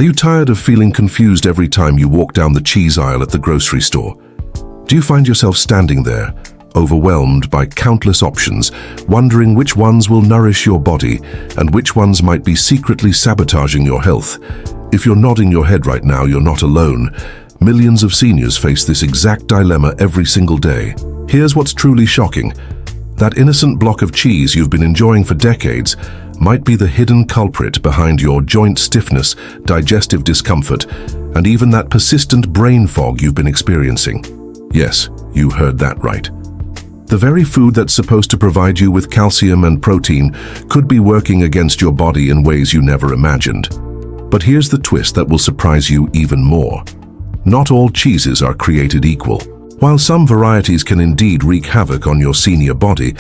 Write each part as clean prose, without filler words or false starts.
Are you tired of feeling confused every time you walk down the cheese aisle at the grocery store? Do you find yourself standing there, overwhelmed by countless options, wondering which ones will nourish your body and which ones might be secretly sabotaging your health? If you're nodding your head right now, you're not alone. Millions of seniors face this exact dilemma every single day. Here's what's truly shocking. That innocent block of cheese you've been enjoying for decades might be the hidden culprit behind your joint stiffness, digestive discomfort, and even that persistent brain fog you've been experiencing. Yes, you heard that right. The very food that's supposed to provide you with calcium and protein could be working against your body in ways you never imagined. But here's the twist that will surprise you even more. Not all cheeses are created equal. While some varieties can indeed wreak havoc on your senior body,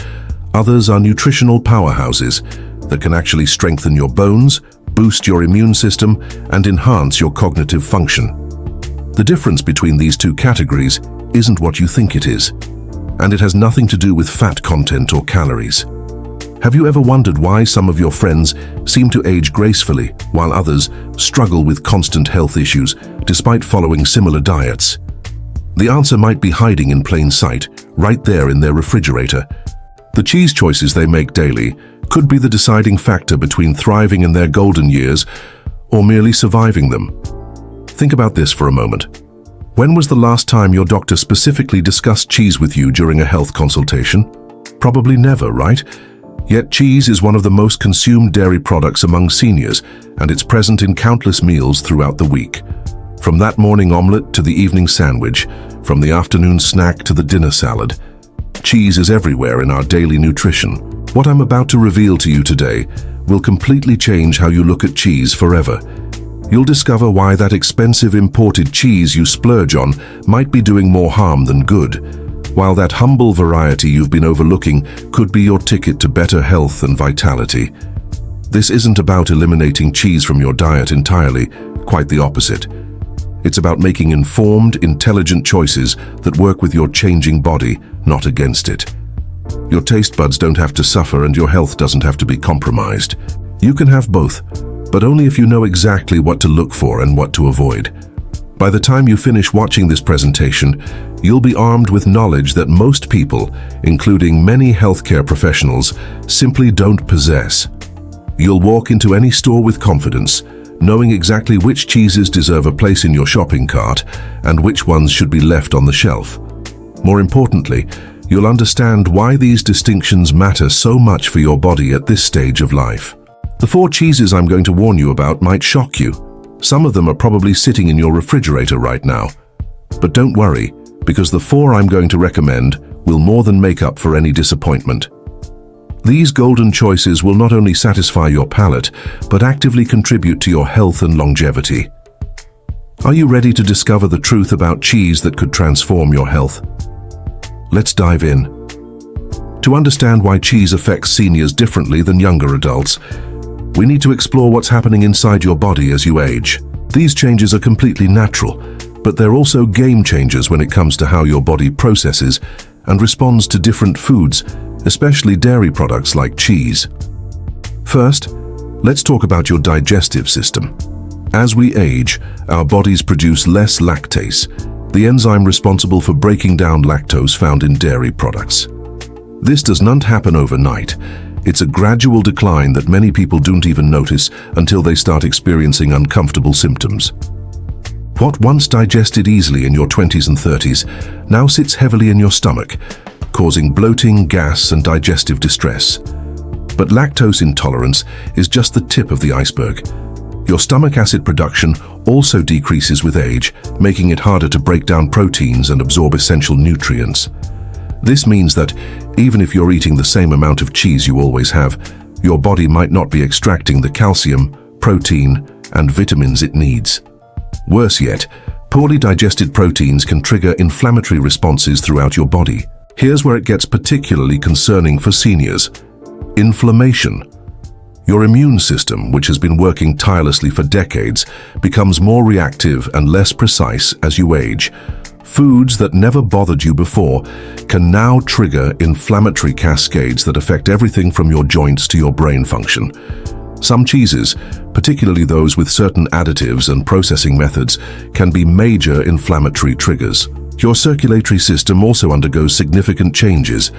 others are nutritional powerhouses that can actually strengthen your bones, boost your immune system, and enhance your cognitive function. The difference between these two categories isn't what you think it is, and it has nothing to do with fat content or calories. Have you ever wondered why some of your friends seem to age gracefully while others struggle with constant health issues despite following similar diets? The answer might be hiding in plain sight, right there in their refrigerator. The cheese choices they make daily could be the deciding factor between thriving in their golden years or merely surviving them. Think about this for a moment. When was the last time your doctor specifically discussed cheese with you during a health consultation? Probably never, right? Yet cheese is one of the most consumed dairy products among seniors, and it's present in countless meals throughout the week. From that morning omelette to the evening sandwich, from the afternoon snack to the dinner salad, cheese is everywhere in our daily nutrition. What I'm about to reveal to you today will completely change how you look at cheese forever. You'll discover why that expensive imported cheese you splurge on might be doing more harm than good, while that humble variety you've been overlooking could be your ticket to better health and vitality. This isn't about eliminating cheese from your diet entirely, quite the opposite. It's about making informed, intelligent choices that work with your changing body, not against it. Your taste buds don't have to suffer and your health doesn't have to be compromised. You can have both, but only if you know exactly what to look for and what to avoid. By the time you finish watching this presentation, you'll be armed with knowledge that most people, including many healthcare professionals, simply don't possess. You'll walk into any store with confidence, knowing exactly which cheeses deserve a place in your shopping cart and which ones should be left on the shelf. More importantly, you'll understand why these distinctions matter so much for your body at this stage of life. The 4 cheeses I'm going to warn you about might shock you. Some of them are probably sitting in your refrigerator right now. But don't worry, because the 4 I'm going to recommend will more than make up for any disappointment. These golden choices will not only satisfy your palate, but actively contribute to your health and longevity. Are you ready to discover the truth about cheese that could transform your health? Let's dive in. To understand why cheese affects seniors differently than younger adults, we need to explore what's happening inside your body as you age. These changes are completely natural, but they're also game changers when it comes to how your body processes and responds to different foods, especially dairy products like cheese. First, let's talk about your digestive system. As we age, our bodies produce less lactase, the enzyme responsible for breaking down lactose found in dairy products. This does not happen overnight. It's a gradual decline that many people don't even notice until they start experiencing uncomfortable symptoms. What once digested easily in your 20s and 30s now sits heavily in your stomach, causing bloating, gas, and digestive distress. But lactose intolerance is just the tip of the iceberg. Your stomach acid production also decreases with age, making it harder to break down proteins and absorb essential nutrients. This means that even if you're eating the same amount of cheese you always have, your body might not be extracting the calcium, protein, and vitamins it needs. Worse yet, poorly digested proteins can trigger inflammatory responses throughout your body. Here's where it gets particularly concerning for seniors. Inflammation. Your immune system, which has been working tirelessly for decades, becomes more reactive and less precise as you age. Foods that never bothered you before can now trigger inflammatory cascades that affect everything from your joints to your brain function. Some cheeses, particularly those with certain additives and processing methods, can be major inflammatory triggers. Your circulatory system also undergoes significant changes.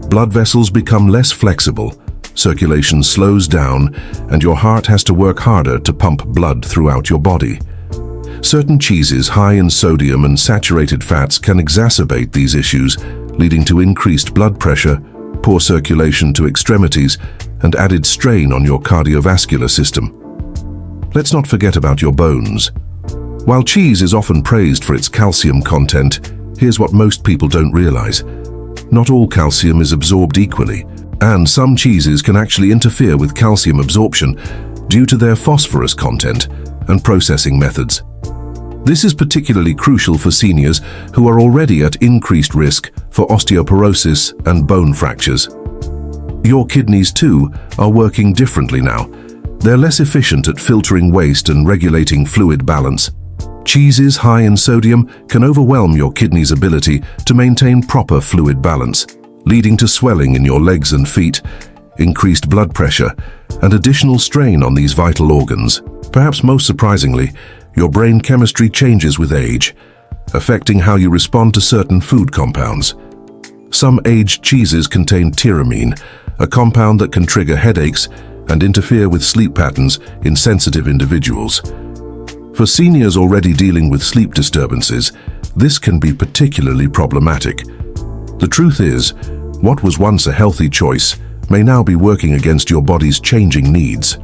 Blood vessels become less flexible, circulation slows down, and your heart has to work harder to pump blood throughout your body. Certain cheeses high in sodium and saturated fats can exacerbate these issues, leading to increased blood pressure, poor circulation to extremities, and added strain on your cardiovascular system. Let's not forget about your bones. While cheese is often praised for its calcium content, here's what most people don't realize. Not all calcium is absorbed equally, and some cheeses can actually interfere with calcium absorption due to their phosphorus content and processing methods. This is particularly crucial for seniors who are already at increased risk for osteoporosis and bone fractures. Your kidneys, too, are working differently now. They're less efficient at filtering waste and regulating fluid balance. Cheeses high in sodium can overwhelm your kidneys' ability to maintain proper fluid balance, leading to swelling in your legs and feet, increased blood pressure, and additional strain on these vital organs. Perhaps most surprisingly, your brain chemistry changes with age, affecting how you respond to certain food compounds. Some aged cheeses contain tyramine, a compound that can trigger headaches and interfere with sleep patterns in sensitive individuals. For seniors already dealing with sleep disturbances, this can be particularly problematic. The truth is, what was once a healthy choice may now be working against your body's changing needs.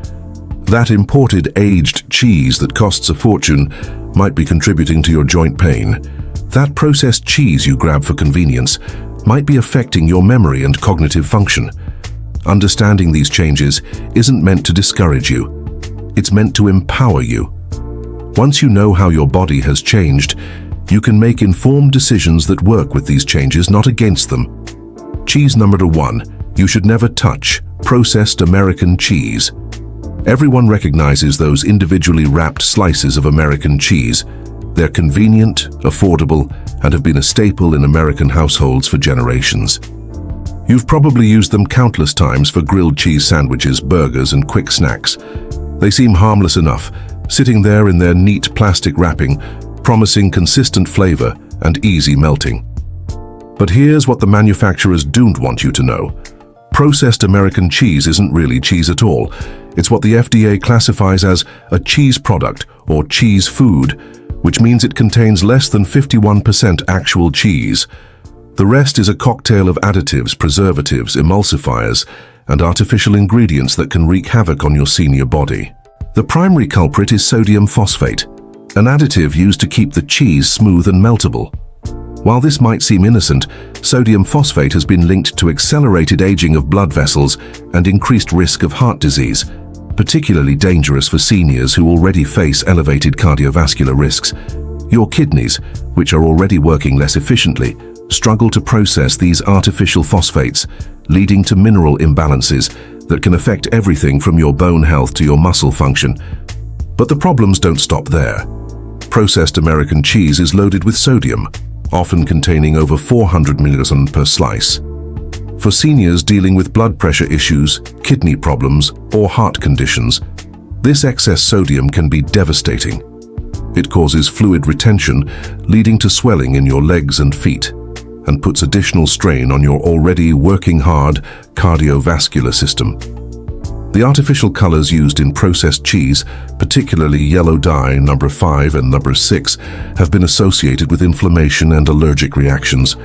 That imported aged cheese that costs a fortune might be contributing to your joint pain. That processed cheese you grab for convenience might be affecting your memory and cognitive function. Understanding these changes isn't meant to discourage you. It's meant to empower you. Once you know how your body has changed, you can make informed decisions that work with these changes, not against them. Cheese number 1, you should never touch: processed American cheese. Everyone recognizes those individually wrapped slices of American cheese. They're convenient, affordable, and have been a staple in American households for generations. You've probably used them countless times for grilled cheese sandwiches, burgers, and quick snacks. They seem harmless enough, sitting there in their neat plastic wrapping, promising consistent flavor and easy melting. But here's what the manufacturers don't want you to know. Processed American cheese isn't really cheese at all. It's what the FDA classifies as a cheese product or cheese food, which means it contains less than 51% actual cheese. The rest is a cocktail of additives, preservatives, emulsifiers, and artificial ingredients that can wreak havoc on your senior body. The primary culprit is sodium phosphate, an additive used to keep the cheese smooth and meltable. While this might seem innocent, sodium phosphate has been linked to accelerated aging of blood vessels and increased risk of heart disease, particularly dangerous for seniors who already face elevated cardiovascular risks. Your kidneys, which are already working less efficiently, struggle to process these artificial phosphates, leading to mineral imbalances that can affect everything from your bone health to your muscle function. But the problems don't stop there. Processed American cheese is loaded with sodium, often containing over 400 milligrams per slice. For seniors dealing with blood pressure issues, kidney problems, or heart conditions, this excess sodium can be devastating. It causes fluid retention, leading to swelling in your legs and feet, and puts additional strain on your already working hard cardiovascular system. The artificial colors used in processed cheese, particularly yellow dye number 5 and number 6, have been associated with inflammation and allergic reactions.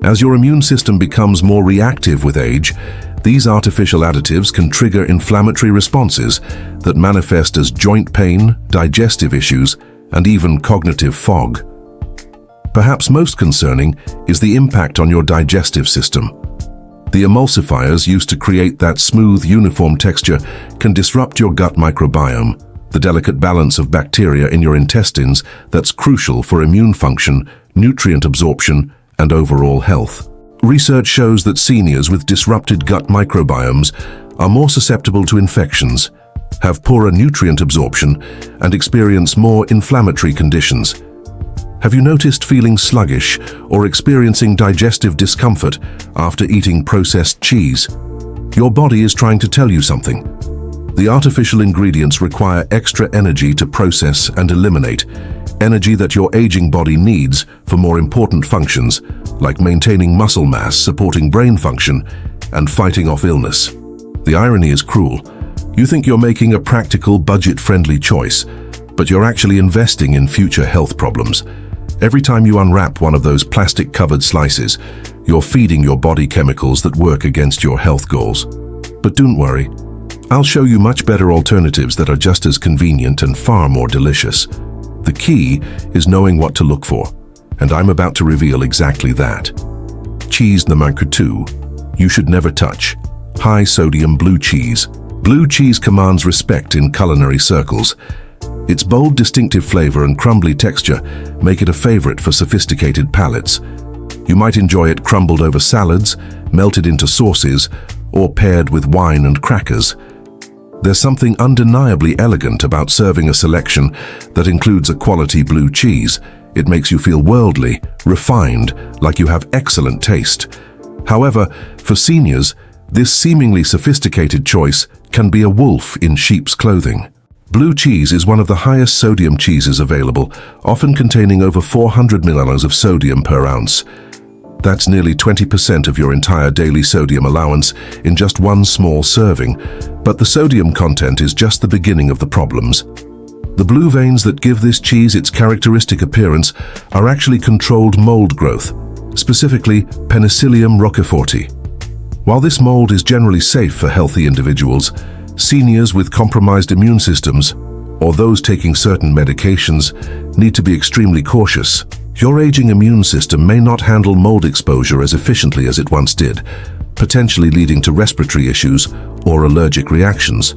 As your immune system becomes more reactive with age, these artificial additives can trigger inflammatory responses that manifest as joint pain, digestive issues, and even cognitive fog. Perhaps most concerning is the impact on your digestive system. The emulsifiers used to create that smooth, uniform texture can disrupt your gut microbiome, the delicate balance of bacteria in your intestines that's crucial for immune function, nutrient absorption, and overall health. Research shows that seniors with disrupted gut microbiomes are more susceptible to infections, have poorer nutrient absorption, and experience more inflammatory conditions. Have you noticed feeling sluggish or experiencing digestive discomfort after eating processed cheese? Your body is trying to tell you something. The artificial ingredients require extra energy to process and eliminate, energy that your aging body needs for more important functions, like maintaining muscle mass, supporting brain function, and fighting off illness. The irony is cruel. You think you're making a practical, budget-friendly choice, but you're actually investing in future health problems. Every time you unwrap one of those plastic-covered slices, you're feeding your body chemicals that work against your health goals. But don't worry, I'll show you much better alternatives that are just as convenient and far more delicious. The key is knowing what to look for, and I'm about to reveal exactly that. Cheese number 2, you should never touch. High-sodium blue cheese. Blue cheese commands respect in culinary circles. Its bold, distinctive flavor and crumbly texture make it a favorite for sophisticated palates. You might enjoy it crumbled over salads, melted into sauces, or paired with wine and crackers. There's something undeniably elegant about serving a selection that includes a quality blue cheese. It makes you feel worldly, refined, like you have excellent taste. However, for seniors, this seemingly sophisticated choice can be a wolf in sheep's clothing. Blue cheese is one of the highest sodium cheeses available, often containing over 400 milliliters of sodium per ounce. That's nearly 20% of your entire daily sodium allowance in just one small serving, but the sodium content is just the beginning of the problems. The blue veins that give this cheese its characteristic appearance are actually controlled mold growth, specifically Penicillium roqueforti. While this mold is generally safe for healthy individuals, seniors with compromised immune systems, or those taking certain medications, need to be extremely cautious. Your aging immune system may not handle mold exposure as efficiently as it once did, potentially leading to respiratory issues or allergic reactions.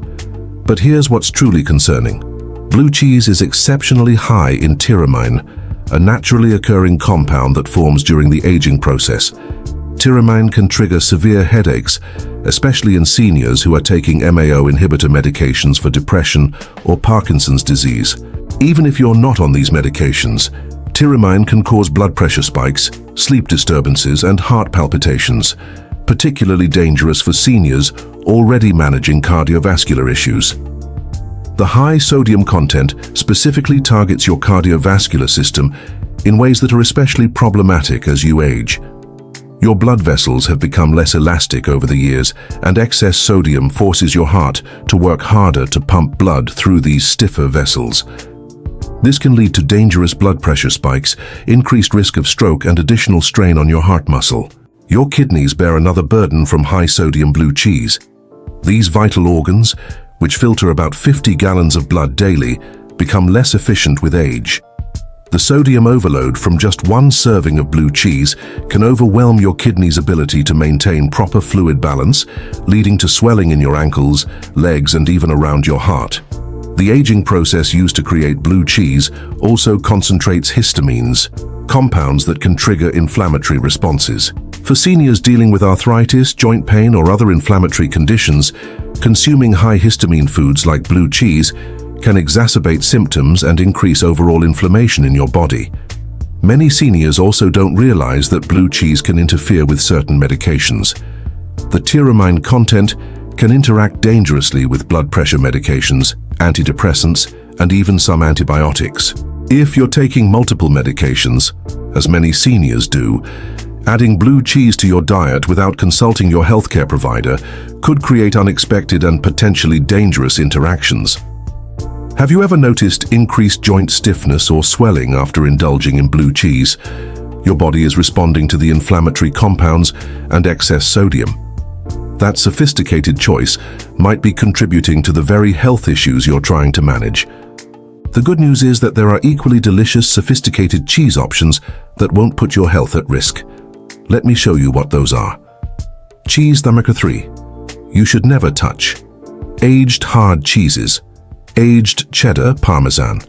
But here's what's truly concerning. Blue cheese is exceptionally high in tyramine, a naturally occurring compound that forms during the aging process. Tyramine can trigger severe headaches, especially in seniors who are taking MAO inhibitor medications for depression or Parkinson's disease. Even if you're not on these medications, tyramine can cause blood pressure spikes, sleep disturbances, and heart palpitations, particularly dangerous for seniors already managing cardiovascular issues. The high sodium content specifically targets your cardiovascular system in ways that are especially problematic as you age. Your blood vessels have become less elastic over the years, and excess sodium forces your heart to work harder to pump blood through these stiffer vessels. This can lead to dangerous blood pressure spikes, increased risk of stroke, and additional strain on your heart muscle. Your kidneys bear another burden from high-sodium blue cheese. These vital organs, which filter about 50 gallons of blood daily, become less efficient with age. The sodium overload from just one serving of blue cheese can overwhelm your kidney's ability to maintain proper fluid balance, leading to swelling in your ankles, legs, and even around your heart. The aging process used to create blue cheese also concentrates histamines, compounds that can trigger inflammatory responses. For seniors dealing with arthritis, joint pain, or other inflammatory conditions, consuming high histamine foods like blue cheese can exacerbate symptoms and increase overall inflammation in your body. Many seniors also don't realize that blue cheese can interfere with certain medications. The tyramine content can interact dangerously with blood pressure medications, antidepressants, and even some antibiotics. If you're taking multiple medications, as many seniors do, adding blue cheese to your diet without consulting your healthcare provider could create unexpected and potentially dangerous interactions. Have you ever noticed increased joint stiffness or swelling after indulging in blue cheese? Your body is responding to the inflammatory compounds and excess sodium. That sophisticated choice might be contributing to the very health issues you're trying to manage. The good news is that there are equally delicious, sophisticated cheese options that won't put your health at risk. Let me show you what those are. Cheese number 3. You should never touch. Aged hard cheeses. Aged cheddar, Parmesan.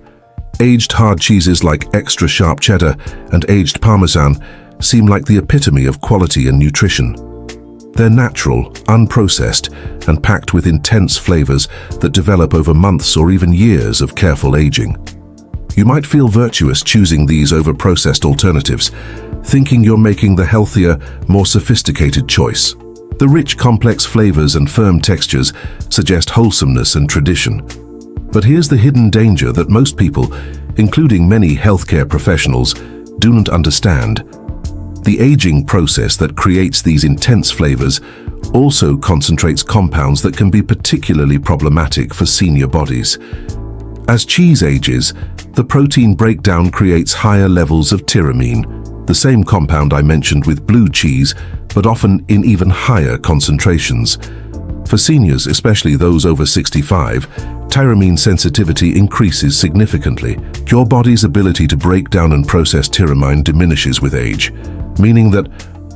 Aged hard cheeses like extra sharp cheddar and aged Parmesan seem like the epitome of quality and nutrition. They're natural, unprocessed, and packed with intense flavors that develop over months or even years of careful aging. You might feel virtuous choosing these over processed alternatives, thinking you're making the healthier, more sophisticated choice. The rich, complex flavors and firm textures suggest wholesomeness and tradition. But here's the hidden danger that most people, including many healthcare professionals, do not understand. The aging process that creates these intense flavors also concentrates compounds that can be particularly problematic for senior bodies. As cheese ages, the protein breakdown creates higher levels of tyramine, the same compound I mentioned with blue cheese, but often in even higher concentrations. For seniors, especially those over 65, tyramine sensitivity increases significantly. Your body's ability to break down and process tyramine diminishes with age, meaning that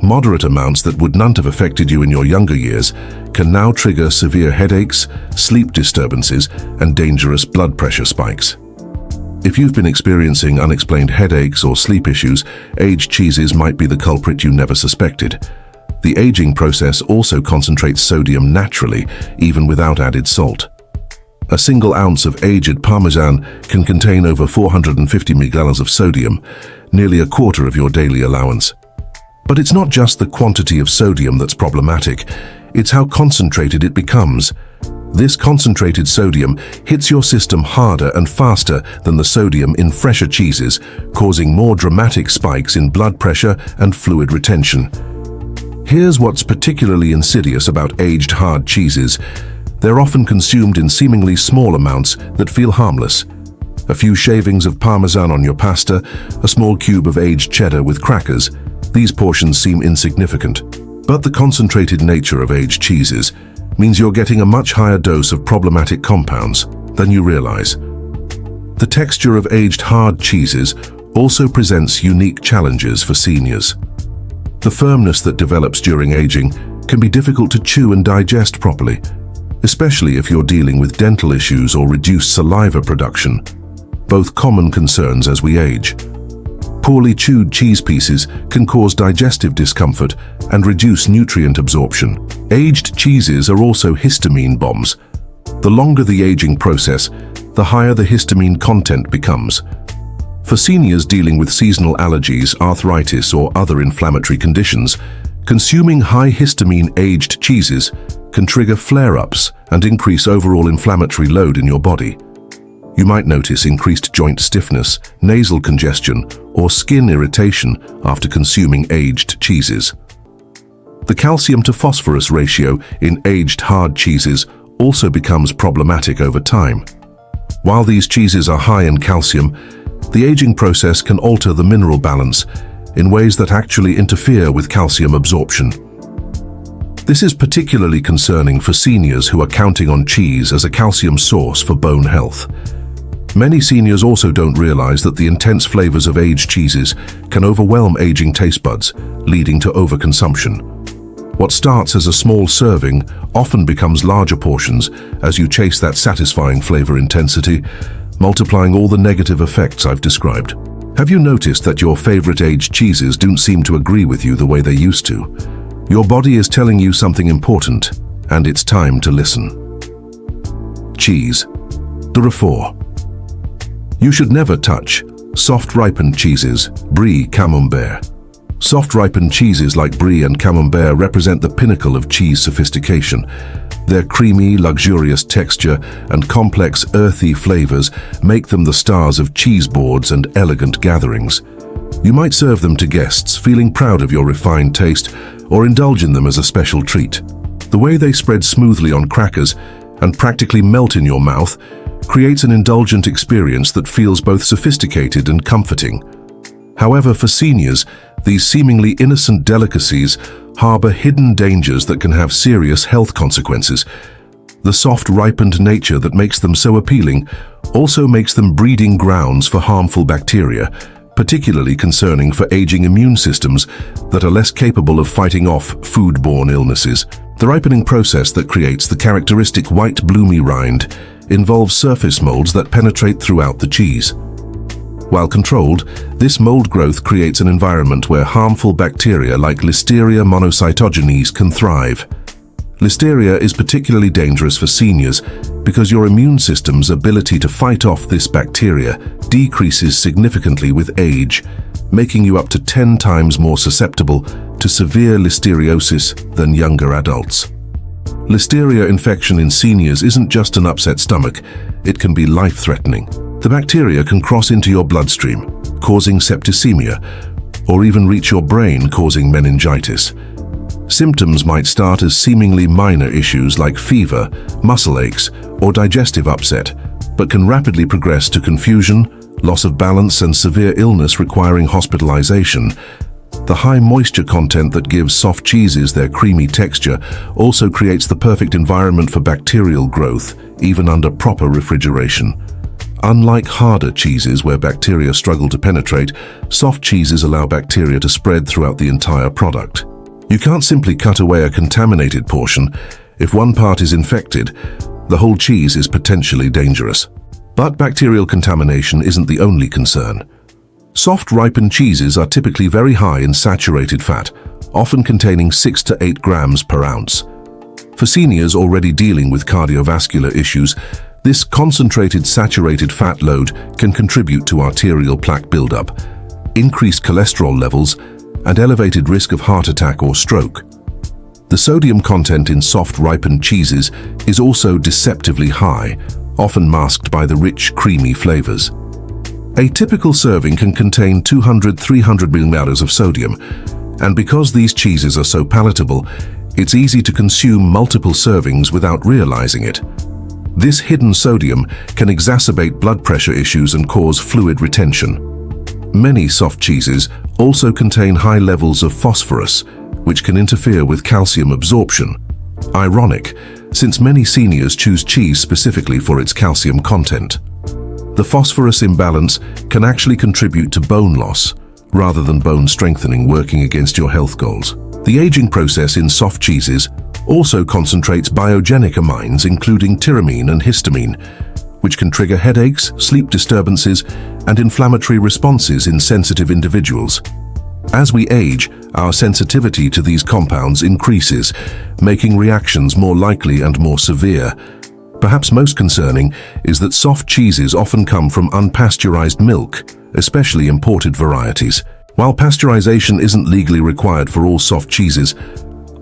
moderate amounts that would not have affected you in your younger years can now trigger severe headaches, sleep disturbances, and dangerous blood pressure spikes. If you've been experiencing unexplained headaches or sleep issues, aged cheeses might be the culprit you never suspected. The aging process also concentrates sodium naturally, even without added salt. A single ounce of aged Parmesan can contain over 450 mg of sodium, nearly a quarter of your daily allowance. But it's not just the quantity of sodium that's problematic, it's how concentrated it becomes. This concentrated sodium hits your system harder and faster than the sodium in fresher cheeses, causing more dramatic spikes in blood pressure and fluid retention. Here's what's particularly insidious about aged hard cheeses. They're often consumed in seemingly small amounts that feel harmless. A few shavings of Parmesan on your pasta, a small cube of aged cheddar with crackers. These portions seem insignificant. But the concentrated nature of aged cheeses means you're getting a much higher dose of problematic compounds than you realize. The texture of aged hard cheeses also presents unique challenges for seniors. The firmness that develops during aging can be difficult to chew and digest properly, especially if you're dealing with dental issues or reduced saliva production, both common concerns as we age. Poorly chewed cheese pieces can cause digestive discomfort and reduce nutrient absorption. Aged cheeses are also histamine bombs. The longer the aging process, the higher the histamine content becomes. For seniors dealing with seasonal allergies, arthritis, or other inflammatory conditions, consuming high histamine aged cheeses can trigger flare-ups and increase overall inflammatory load in your body. You might notice increased joint stiffness, nasal congestion, or skin irritation after consuming aged cheeses. The calcium to phosphorus ratio in aged hard cheeses also becomes problematic over time. While these cheeses are high in calcium, the aging process can alter the mineral balance in ways that actually interfere with calcium absorption. This is particularly concerning for seniors who are counting on cheese as a calcium source for bone health. Many seniors also don't realize that the intense flavors of aged cheeses can overwhelm aging taste buds, leading to overconsumption. What starts as a small serving often becomes larger portions as you chase that satisfying flavor intensity, multiplying all the negative effects I've described. Have you noticed that your favorite aged cheeses don't seem to agree with you the way they used to? Your body is telling you something important, and it's time to listen. Cheese. There are 4. You should never touch soft ripened cheeses, Brie, Camembert. Soft ripened cheeses like Brie and Camembert represent the pinnacle of cheese sophistication. Their creamy, luxurious texture and complex, earthy flavors make them the stars of cheese boards and elegant gatherings. You might serve them to guests, feeling proud of your refined taste, or indulge in them as a special treat. The way they spread smoothly on crackers and practically melt in your mouth creates an indulgent experience that feels both sophisticated and comforting. However, for seniors, these seemingly innocent delicacies harbor hidden dangers that can have serious health consequences. The soft, ripened nature that makes them so appealing also makes them breeding grounds for harmful bacteria, particularly concerning for aging immune systems that are less capable of fighting off food-borne illnesses. The ripening process that creates the characteristic white bloomy rind involves surface molds that penetrate throughout the cheese. While controlled, this mold growth creates an environment where harmful bacteria like Listeria monocytogenes can thrive. Listeria is particularly dangerous for seniors because your immune system's ability to fight off this bacteria decreases significantly with age, making you up to 10 times more susceptible to severe listeriosis than younger adults. Listeria infection in seniors isn't just an upset stomach, it can be life-threatening. The bacteria can cross into your bloodstream, causing septicemia, or even reach your brain, causing meningitis. Symptoms might start as seemingly minor issues like fever, muscle aches, or digestive upset, but can rapidly progress to confusion, loss of balance, and severe illness requiring hospitalization. The high moisture content that gives soft cheeses their creamy texture also creates the perfect environment for bacterial growth, even under proper refrigeration. Unlike harder cheeses where bacteria struggle to penetrate, soft cheeses allow bacteria to spread throughout the entire product. You can't simply cut away a contaminated portion. If one part is infected, the whole cheese is potentially dangerous. But bacterial contamination isn't the only concern. Soft ripened cheeses are typically very high in saturated fat, often containing 6 to 8 grams per ounce. For seniors already dealing with cardiovascular issues, this concentrated saturated fat load can contribute to arterial plaque buildup, increased cholesterol levels, and elevated risk of heart attack or stroke. The sodium content in soft ripened cheeses is also deceptively high, often masked by the rich, creamy flavors. A typical serving can contain 200–300 milliliters of sodium, and because these cheeses are so palatable, it's easy to consume multiple servings without realizing it. This hidden sodium can exacerbate blood pressure issues and cause fluid retention. Many soft cheeses also contain high levels of phosphorus, which can interfere with calcium absorption. Ironic, since many seniors choose cheese specifically for its calcium content. The phosphorus imbalance can actually contribute to bone loss, rather than bone strengthening, working against your health goals. The aging process in soft cheeses also concentrates biogenic amines including tyramine and histamine, which can trigger headaches, sleep disturbances, and inflammatory responses in sensitive individuals. As we age, our sensitivity to these compounds increases, making reactions more likely and more severe. Perhaps most concerning is that soft cheeses often come from unpasteurized milk, especially imported varieties. While pasteurization isn't legally required for all soft cheeses,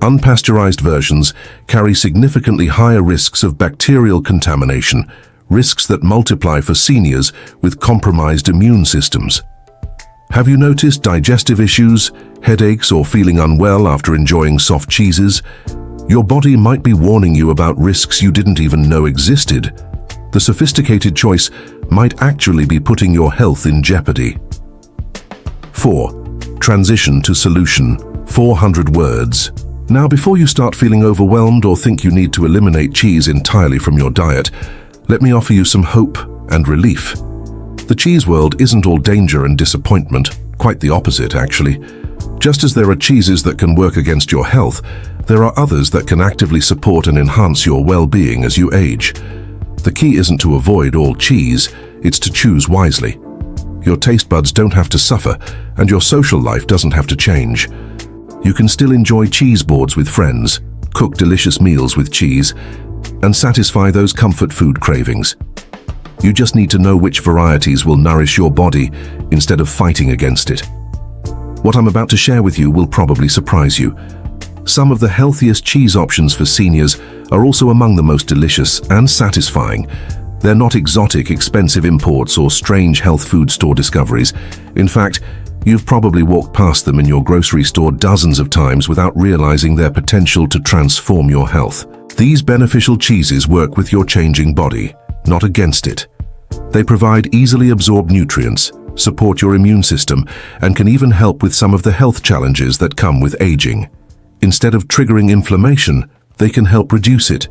unpasteurized versions carry significantly higher risks of bacterial contamination, risks that multiply for seniors with compromised immune systems. Have you noticed digestive issues, headaches, or feeling unwell after enjoying soft cheeses? Your body might be warning you about risks you didn't even know existed. The sophisticated choice might actually be putting your health in jeopardy. 4. Transition to solution. 400 words. Now, before you start feeling overwhelmed or think you need to eliminate cheese entirely from your diet, let me offer you some hope and relief. The cheese world isn't all danger and disappointment, quite the opposite actually. Just as there are cheeses that can work against your health, there are others that can actively support and enhance your well-being as you age. The key isn't to avoid all cheese, it's to choose wisely. Your taste buds don't have to suffer, and your social life doesn't have to change. You can still enjoy cheese boards with friends, cook delicious meals with cheese, and satisfy those comfort food cravings. You just need to know which varieties will nourish your body instead of fighting against it. What I'm about to share with you will probably surprise you. Some of the healthiest cheese options for seniors are also among the most delicious and satisfying. They're not exotic, expensive imports or strange health food store discoveries. In fact, you've probably walked past them in your grocery store dozens of times without realizing their potential to transform your health. These beneficial cheeses work with your changing body, not against it. They provide easily absorbed nutrients, support your immune system, and can even help with some of the health challenges that come with aging. Instead of triggering inflammation, they can help reduce it.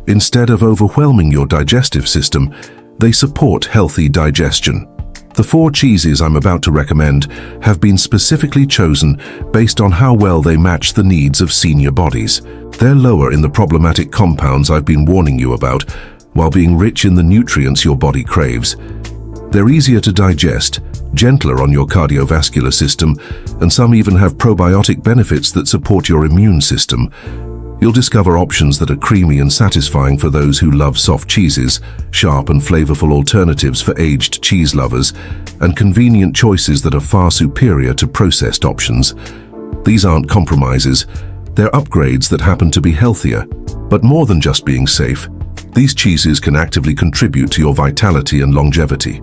Instead of overwhelming your digestive system, they support healthy digestion. The 4 cheeses I'm about to recommend have been specifically chosen based on how well they match the needs of senior bodies. They're lower in the problematic compounds I've been warning you about, while being rich in the nutrients your body craves. They're easier to digest, gentler on your cardiovascular system, and some even have probiotic benefits that support your immune system. You'll discover options that are creamy and satisfying for those who love soft cheeses, sharp and flavorful alternatives for aged cheese lovers, and convenient choices that are far superior to processed options. These aren't compromises, they're upgrades that happen to be healthier. But more than just being safe, these cheeses can actively contribute to your vitality and longevity.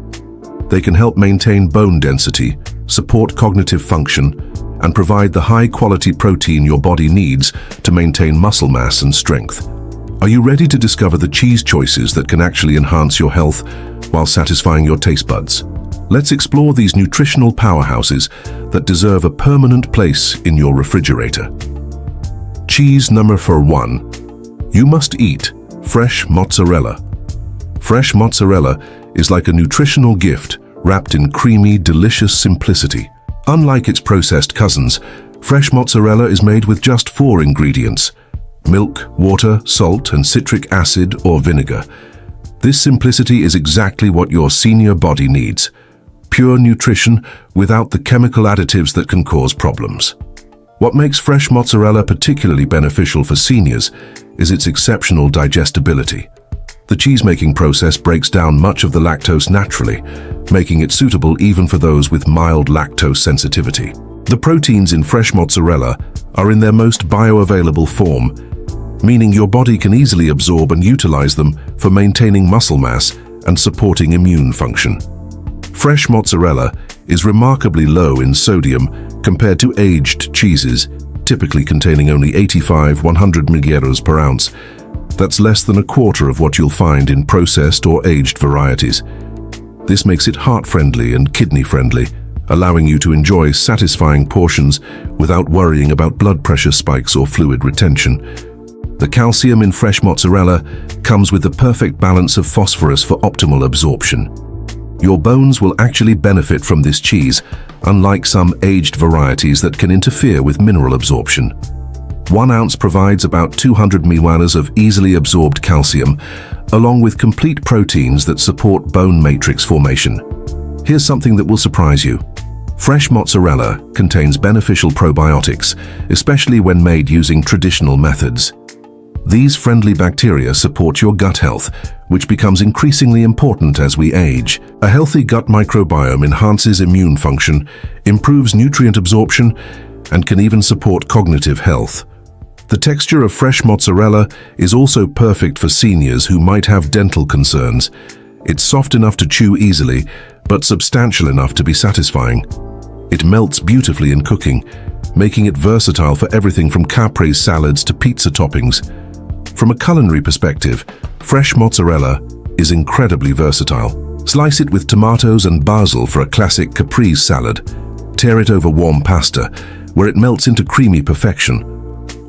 They can help maintain bone density, support cognitive function, and provide the high-quality protein your body needs to maintain muscle mass and strength. Are you ready to discover the cheese choices that can actually enhance your health while satisfying your taste buds? Let's explore these nutritional powerhouses that deserve a permanent place in your refrigerator. Cheese number 1. You must eat fresh mozzarella. Fresh mozzarella is like a nutritional gift wrapped in creamy, delicious simplicity. Unlike its processed cousins, fresh mozzarella is made with just 4 ingredients: milk, water, salt, and citric acid or vinegar. This simplicity is exactly what your senior body needs. Pure nutrition without the chemical additives that can cause problems. What makes fresh mozzarella particularly beneficial for seniors is its exceptional digestibility. The cheese-making process breaks down much of the lactose naturally, making it suitable even for those with mild lactose sensitivity. The proteins in fresh mozzarella are in their most bioavailable form, meaning your body can easily absorb and utilize them for maintaining muscle mass and supporting immune function. Fresh mozzarella is remarkably low in sodium compared to aged cheeses, typically containing only 85–100 mg per ounce. That's less than a quarter of what you'll find in processed or aged varieties. This makes it heart-friendly and kidney-friendly, allowing you to enjoy satisfying portions without worrying about blood pressure spikes or fluid retention. The calcium in fresh mozzarella comes with the perfect balance of phosphorus for optimal absorption. Your bones will actually benefit from this cheese, unlike some aged varieties that can interfere with mineral absorption. 1 ounce provides about 200 mg of easily absorbed calcium, along with complete proteins that support bone matrix formation. Here's something that will surprise you. Fresh mozzarella contains beneficial probiotics, especially when made using traditional methods. These friendly bacteria support your gut health, which becomes increasingly important as we age. A healthy gut microbiome enhances immune function, improves nutrient absorption, and can even support cognitive health. The texture of fresh mozzarella is also perfect for seniors who might have dental concerns. It's soft enough to chew easily, but substantial enough to be satisfying. It melts beautifully in cooking, making it versatile for everything from caprese salads to pizza toppings. From a culinary perspective, fresh mozzarella is incredibly versatile. Slice it with tomatoes and basil for a classic caprese salad. Tear it over warm pasta, where it melts into creamy perfection.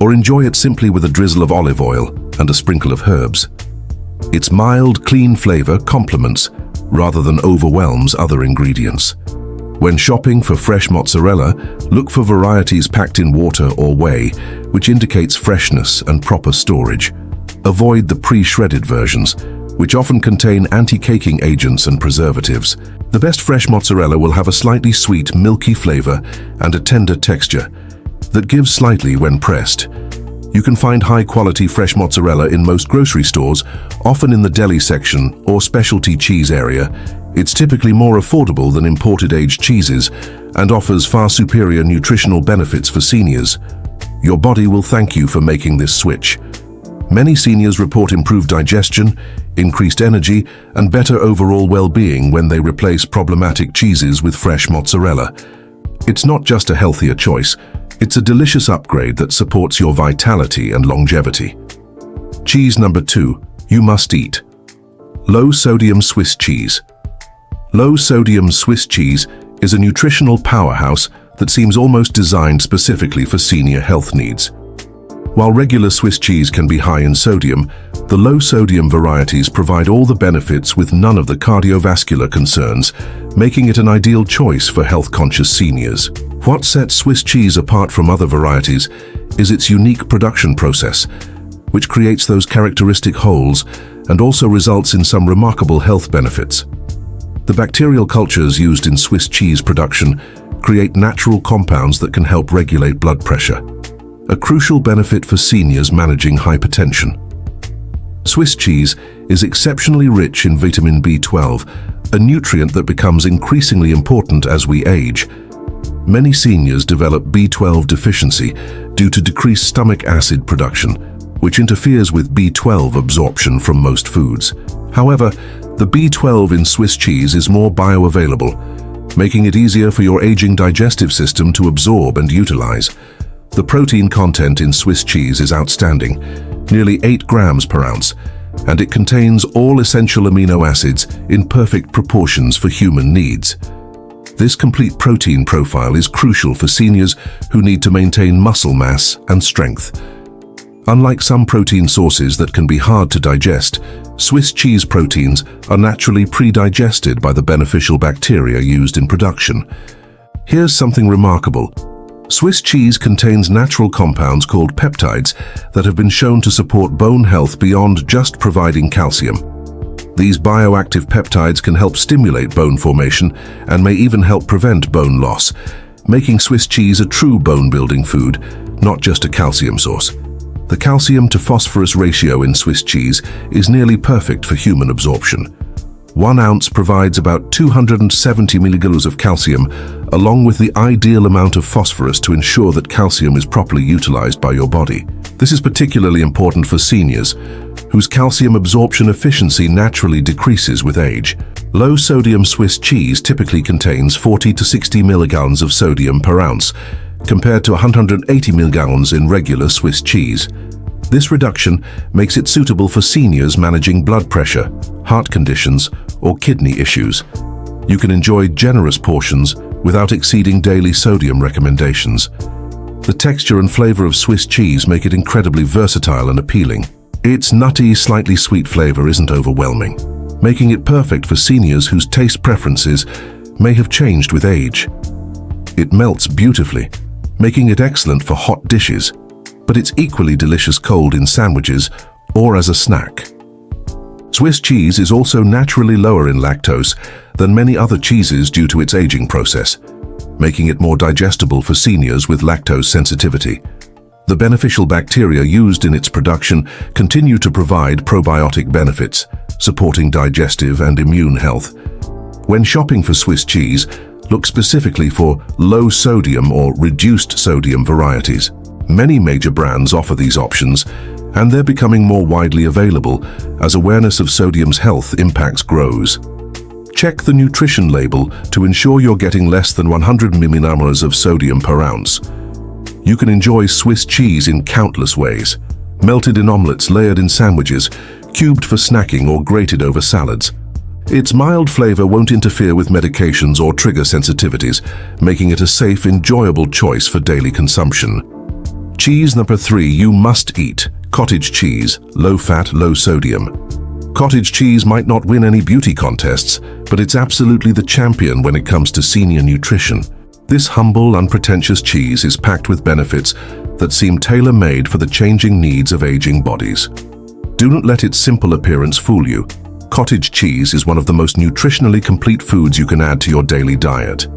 Or enjoy it simply with a drizzle of olive oil and a sprinkle of herbs. Its mild, clean flavor complements, rather than overwhelms, other ingredients. When shopping for fresh mozzarella, look for varieties packed in water or whey, which indicates freshness and proper storage. Avoid the pre-shredded versions, which often contain anti-caking agents and preservatives. The best fresh mozzarella will have a slightly sweet, milky flavor and a tender texture that gives slightly when pressed. You can find high-quality fresh mozzarella in most grocery stores, often in the deli section or specialty cheese area. It's typically more affordable than imported aged cheeses and offers far superior nutritional benefits for seniors. Your body will thank you for making this switch. Many seniors report improved digestion, increased energy, and better overall well-being when they replace problematic cheeses with fresh mozzarella. It's not just a healthier choice, it's a delicious upgrade that supports your vitality and longevity. Cheese number 2, you must eat. Low-sodium Swiss cheese. Low-sodium Swiss cheese is a nutritional powerhouse that seems almost designed specifically for senior health needs. While regular Swiss cheese can be high in sodium, the low-sodium varieties provide all the benefits with none of the cardiovascular concerns, making it an ideal choice for health-conscious seniors. What sets Swiss cheese apart from other varieties is its unique production process, which creates those characteristic holes and also results in some remarkable health benefits. The bacterial cultures used in Swiss cheese production create natural compounds that can help regulate blood pressure, a crucial benefit for seniors managing hypertension. Swiss cheese is exceptionally rich in vitamin B12, a nutrient that becomes increasingly important as we age. Many seniors develop B12 deficiency due to decreased stomach acid production, which interferes with B12 absorption from most foods. However, the B12 in Swiss cheese is more bioavailable, making it easier for your aging digestive system to absorb and utilize. The protein content in Swiss cheese is outstanding, nearly 8 grams per ounce, and it contains all essential amino acids in perfect proportions for human needs. This complete protein profile is crucial for seniors who need to maintain muscle mass and strength. Unlike some protein sources that can be hard to digest, Swiss cheese proteins are naturally pre-digested by the beneficial bacteria used in production. Here's something remarkable. Swiss cheese contains natural compounds called peptides that have been shown to support bone health beyond just providing calcium. These bioactive peptides can help stimulate bone formation and may even help prevent bone loss, making Swiss cheese a true bone-building food, not just a calcium source. The calcium to phosphorus ratio in Swiss cheese is nearly perfect for human absorption. 1 ounce provides about 270 milligrams of calcium, along with the ideal amount of phosphorus to ensure that calcium is properly utilized by your body. This is particularly important for seniors, whose calcium absorption efficiency naturally decreases with age. Low-sodium Swiss cheese typically contains 40 to 60 milligrams of sodium per ounce, compared to 180 milligrams in regular Swiss cheese. This reduction makes it suitable for seniors managing blood pressure, heart conditions, or kidney issues. You can enjoy generous portions without exceeding daily sodium recommendations. The texture and flavor of Swiss cheese make it incredibly versatile and appealing. Its nutty, slightly sweet flavor isn't overwhelming, making it perfect for seniors whose taste preferences may have changed with age. It melts beautifully, making it excellent for hot dishes, but it's equally delicious cold in sandwiches or as a snack. Swiss cheese is also naturally lower in lactose than many other cheeses due to its aging process, making it more digestible for seniors with lactose sensitivity. The beneficial bacteria used in its production continue to provide probiotic benefits, supporting digestive and immune health. When shopping for Swiss cheese, look specifically for low-sodium or reduced-sodium varieties. Many major brands offer these options, and they're becoming more widely available as awareness of sodium's health impacts grows. Check the nutrition label to ensure you're getting less than 100 milligrams of sodium per ounce. You can enjoy Swiss cheese in countless ways: melted in omelets, layered in sandwiches, cubed for snacking, or grated over salads. Its mild flavor won't interfere with medications or trigger sensitivities, making it a safe, enjoyable choice for daily consumption. Cheese number 3 you must eat: cottage cheese, low fat, low sodium. Cottage cheese might not win any beauty contests, but it's absolutely the champion when it comes to senior nutrition. This humble, unpretentious cheese is packed with benefits that seem tailor-made for the changing needs of aging bodies. Do not let its simple appearance fool you. Cottage cheese is one of the most nutritionally complete foods you can add to your daily diet.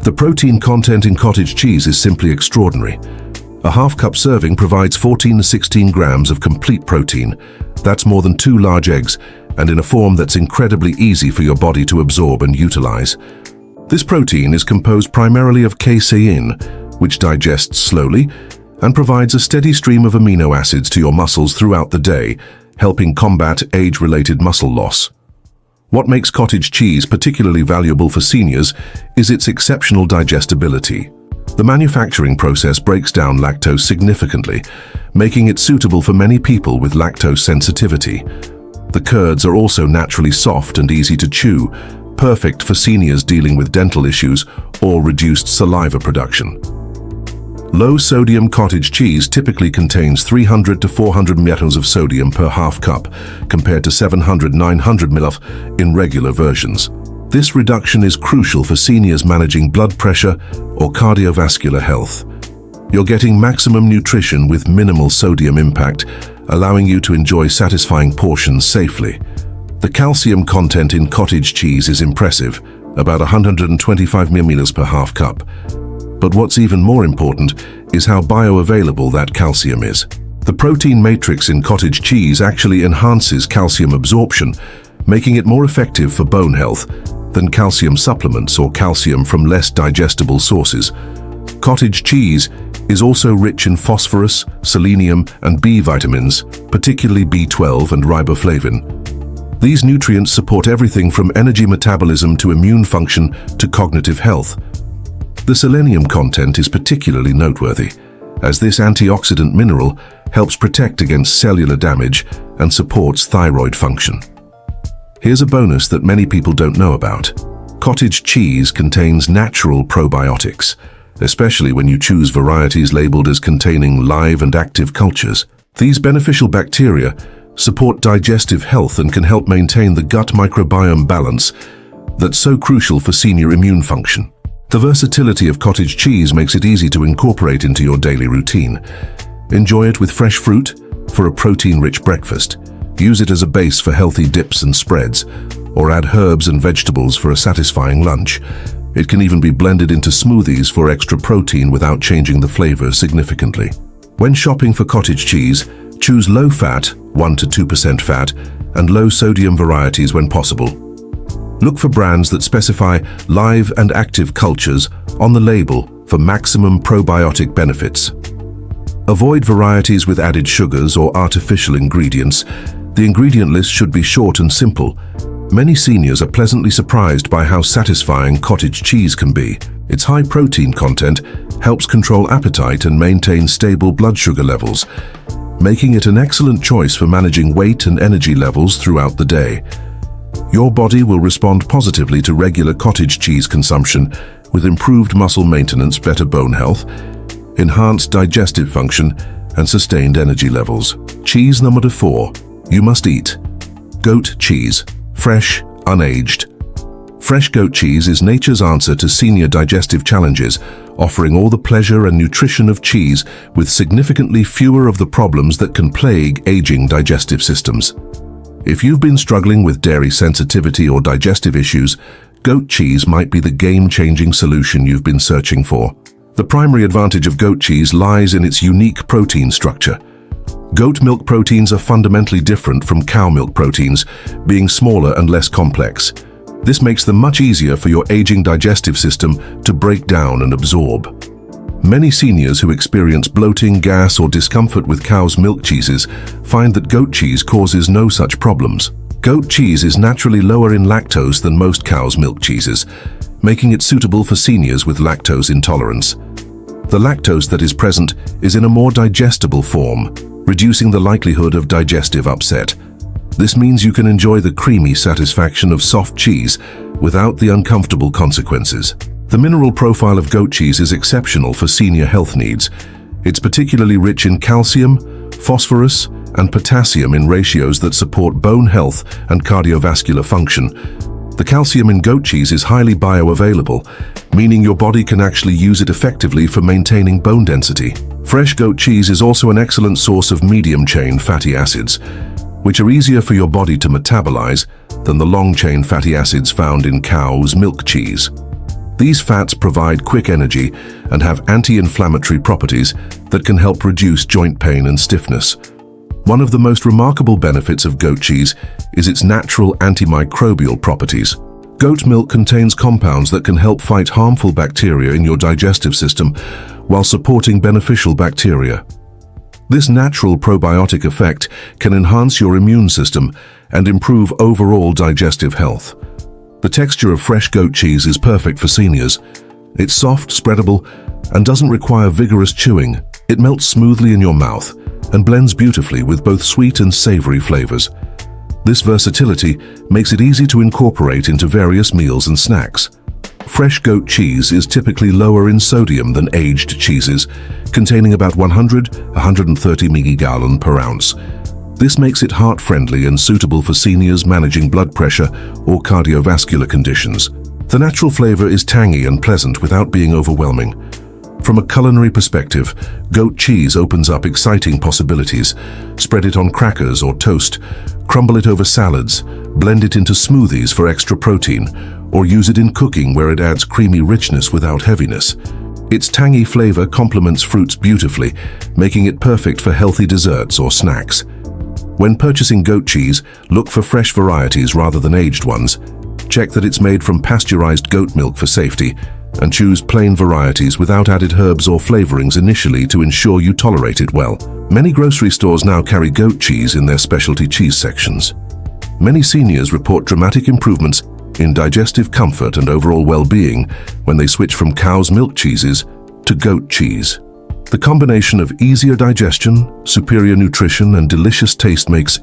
The protein content in cottage cheese is simply extraordinary. A half-cup serving provides 14 to 16 grams of complete protein. That's more than 2 large eggs, and in a form that's incredibly easy for your body to absorb and utilize. This protein is composed primarily of casein, which digests slowly and provides a steady stream of amino acids to your muscles throughout the day, helping combat age-related muscle loss. What makes cottage cheese particularly valuable for seniors is its exceptional digestibility. The manufacturing process breaks down lactose significantly, making it suitable for many people with lactose sensitivity. The curds are also naturally soft and easy to chew, perfect for seniors dealing with dental issues or reduced saliva production. Low-sodium cottage cheese typically contains 300 to 400 ml of sodium per half cup, compared to 700-900 ml in regular versions. This reduction is crucial for seniors managing blood pressure or cardiovascular health. You're getting maximum nutrition with minimal sodium impact, allowing you to enjoy satisfying portions safely. The calcium content in cottage cheese is impressive, about 125 milliliters per half cup. But what's even more important is how bioavailable that calcium is. The protein matrix in cottage cheese actually enhances calcium absorption, making it more effective for bone health than calcium supplements or calcium from less digestible sources. Cottage cheese is also rich in phosphorus, selenium, and B vitamins, particularly B12 and riboflavin. These nutrients support everything from energy metabolism to immune function to cognitive health. The selenium content is particularly noteworthy, as this antioxidant mineral helps protect against cellular damage and supports thyroid function. Here's a bonus that many people don't know about. Cottage cheese contains natural probiotics, especially when you choose varieties labeled as containing live and active cultures. These beneficial bacteria support digestive health and can help maintain the gut microbiome balance that's so crucial for senior immune function. The versatility of cottage cheese makes it easy to incorporate into your daily routine. Enjoy it with fresh fruit for a protein-rich breakfast. Use it as a base for healthy dips and spreads, or add herbs and vegetables for a satisfying lunch. It can even be blended into smoothies for extra protein without changing the flavor significantly. When shopping for cottage cheese, choose low-fat, 1 to 2% fat, and low-sodium varieties when possible. Look for brands that specify live and active cultures on the label for maximum probiotic benefits. Avoid varieties with added sugars or artificial ingredients. The ingredient list should be short and simple. Many seniors are pleasantly surprised by how satisfying cottage cheese can be. Its high protein content helps control appetite and maintain stable blood sugar levels, making it an excellent choice for managing weight and energy levels throughout the day. Your body will respond positively to regular cottage cheese consumption with improved muscle maintenance, better bone health, enhanced digestive function, and sustained energy levels. Cheese number 4. You must eat. Goat cheese. Fresh, unaged. Fresh goat cheese is nature's answer to senior digestive challenges, offering all the pleasure and nutrition of cheese with significantly fewer of the problems that can plague aging digestive systems. If you've been struggling with dairy sensitivity or digestive issues, goat cheese might be the game-changing solution you've been searching for. The primary advantage of goat cheese lies in its unique protein structure. Goat milk proteins are fundamentally different from cow milk proteins, being smaller and less complex. This makes them much easier for your aging digestive system to break down and absorb. Many seniors who experience bloating, gas, or discomfort with cow's milk cheeses find that goat cheese causes no such problems. Goat cheese is naturally lower in lactose than most cow's milk cheeses, making it suitable for seniors with lactose intolerance. The lactose that is present is in a more digestible form, reducing the likelihood of digestive upset. This means you can enjoy the creamy satisfaction of soft cheese without the uncomfortable consequences. The mineral profile of goat cheese is exceptional for senior health needs. It's particularly rich in calcium, phosphorus, and potassium in ratios that support bone health and cardiovascular function. The calcium in goat cheese is highly bioavailable, meaning your body can actually use it effectively for maintaining bone density. Fresh goat cheese is also an excellent source of medium-chain fatty acids, which are easier for your body to metabolize than the long-chain fatty acids found in cow's milk cheese. These fats provide quick energy and have anti-inflammatory properties that can help reduce joint pain and stiffness. One of the most remarkable benefits of goat cheese is its natural antimicrobial properties. Goat milk contains compounds that can help fight harmful bacteria in your digestive system while supporting beneficial bacteria. This natural probiotic effect can enhance your immune system and improve overall digestive health. The texture of fresh goat cheese is perfect for seniors. It's soft, spreadable, and doesn't require vigorous chewing. It melts smoothly in your mouth and blends beautifully with both sweet and savory flavors. This versatility makes it easy to incorporate into various meals and snacks. Fresh goat cheese is typically lower in sodium than aged cheeses, containing about 100–130 milligallon per ounce. This makes it heart-friendly and suitable for seniors managing blood pressure or cardiovascular conditions. The natural flavor is tangy and pleasant without being overwhelming. From a culinary perspective, goat cheese opens up exciting possibilities. Spread it on crackers or toast, crumble it over salads, blend it into smoothies for extra protein, or use it in cooking where it adds creamy richness without heaviness. Its tangy flavor complements fruits beautifully, making it perfect for healthy desserts or snacks. When purchasing goat cheese, look for fresh varieties rather than aged ones. Check that it's made from pasteurized goat milk for safety, and choose plain varieties without added herbs or flavorings initially to ensure you tolerate it well. Many grocery stores now carry goat cheese in their specialty cheese sections. Many seniors report dramatic improvements in digestive comfort and overall well-being when they switch from cow's milk cheeses to goat cheese. The combination of easier digestion, superior nutrition, and delicious taste makes